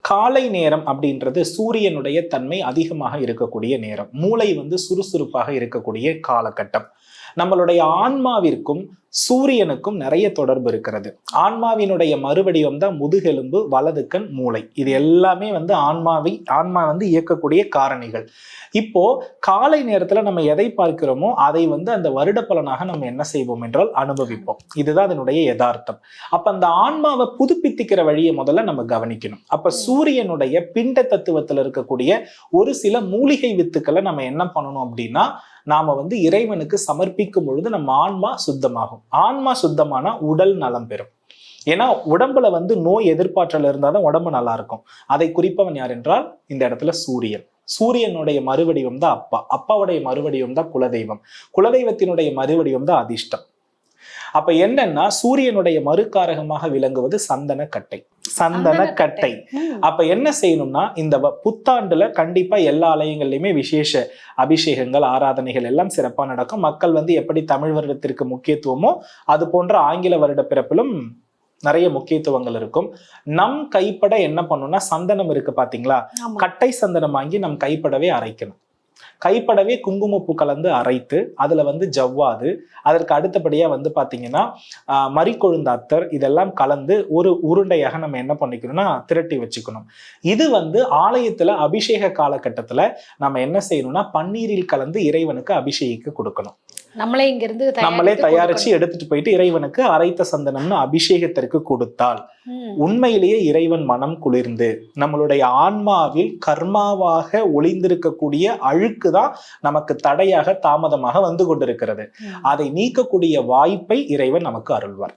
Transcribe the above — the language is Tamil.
காலை நேரம் அப்படின்றது சூரியனுடைய தன்மை அதிகமாக இருக்கக்கூடிய நேரம். மூளை சுறுசுறுப்பாக இருக்கக்கூடிய காலகட்டம். நம்மளுடைய ஆன்மாவிற்கும் சூரியனுக்கும் நிறைய தொடர்பு இருக்கிறது. ஆன்மாவினுடைய மறுவடிவம் தான் முதுகெலும்பு, வலதுக்கண், மூளை. இது எல்லாமே ஆன்மா இயக்கக்கூடிய காரணிகள். இப்போ காலை நேரத்துல நம்ம எதை பார்க்கிறோமோ அதை அந்த வருட பலனாக நம்ம என்ன செய்வோம் என்றால் அனுபவிப்போம். இதுதான் அதனுடைய யதார்த்தம். அப்ப அந்த ஆன்மாவை புதுப்பித்திக்கிற வழியை முதல்ல நம்ம கவனிக்கணும். அப்ப சூரியனுடைய பிண்ட தத்துவத்துல இருக்கக்கூடிய ஒரு சில மூலிகை வித்துக்களை நம்ம என்ன பண்ணணும் அப்படின்னா, நாம இறைவனுக்கு சமர்ப்பிக்கும் பொழுது நம்ம ஆன்மா சுத்தமாகும். ஆன்மா சுத்தமானா உடல் நலம் பெறும். ஏன்னா உடம்புல நோய் எதிர்ப்பாற்றல் இருந்தாதான் உடம்பு நல்லா இருக்கும். அதை குறிப்பவன் யார் என்றால் இந்த இடத்துல சூரியன். சூரியனுடைய மறுவடிவம் தான் அப்பா. அப்பாவுடைய மறுவடிவம் தான் குலதெய்வம். குலதெய்வத்தினுடைய மறுவடிவம் தான் அதிர்ஷ்டம். அப்ப என்னன்னா சூரியனுடைய மறுகாரகமாக விளங்குவது சந்தன கட்டை. அப்ப என்ன செய்யணும்னா, இந்த புத்தாண்டுல கண்டிப்பா எல்லா ஆலயங்கள்லயுமே விசேஷ அபிஷேகங்கள், ஆராதனைகள் எல்லாம் சிறப்பா நடக்கும். மக்கள் எப்படி தமிழ் வருடத்திற்கு முக்கியத்துவமோ அது போன்ற ஆங்கில வருட பிறப்பிலும் நிறைய முக்கியத்துவங்கள் இருக்கும். நம் கைப்பட என்ன பண்ணணும்னா, சந்தனம் இருக்கு பாத்தீங்களா, கட்டை சந்தனம் வாங்கி நம் கைப்படவே அரைக்கணும். கைப்படவே குங்குமப்பூ கலந்து அரைத்து அதுல ஜவ்வாது, அதற்கு அடுத்தபடியா பாத்தீங்கன்னா மறிக்கொழுந்தாத்தர், இதெல்லாம் கலந்து ஒரு உருண்டையாக நம்ம என்ன பண்ணிக்கணும்னா திரட்டி வச்சுக்கணும். இது ஆலயத்துல அபிஷேக காலகட்டத்துல நம்ம என்ன செய்யணும்னா பன்னீரில் கலந்து இறைவனுக்கு அபிஷேகிக்க கொடுக்கணும். நம்மளே தயாரிச்சு எடுத்துட்டு போயிட்டு இறைவனுக்கு அரைத்த சந்தனம்னு அபிஷேகத்திற்கு கொடுத்தால் உண்மையிலேயே இறைவன் மனம் குளிர்ந்து நம்மளுடைய ஆன்மாவில் கர்மாவாக ஒளிந்திருக்கக்கூடிய அழுக்குதான் நமக்கு தடையாக தாமதமாக வந்து கொண்டிருக்கிறது. அதை நீக்கக்கூடிய வாய்ப்பை இறைவன் நமக்கு அருள்வார்.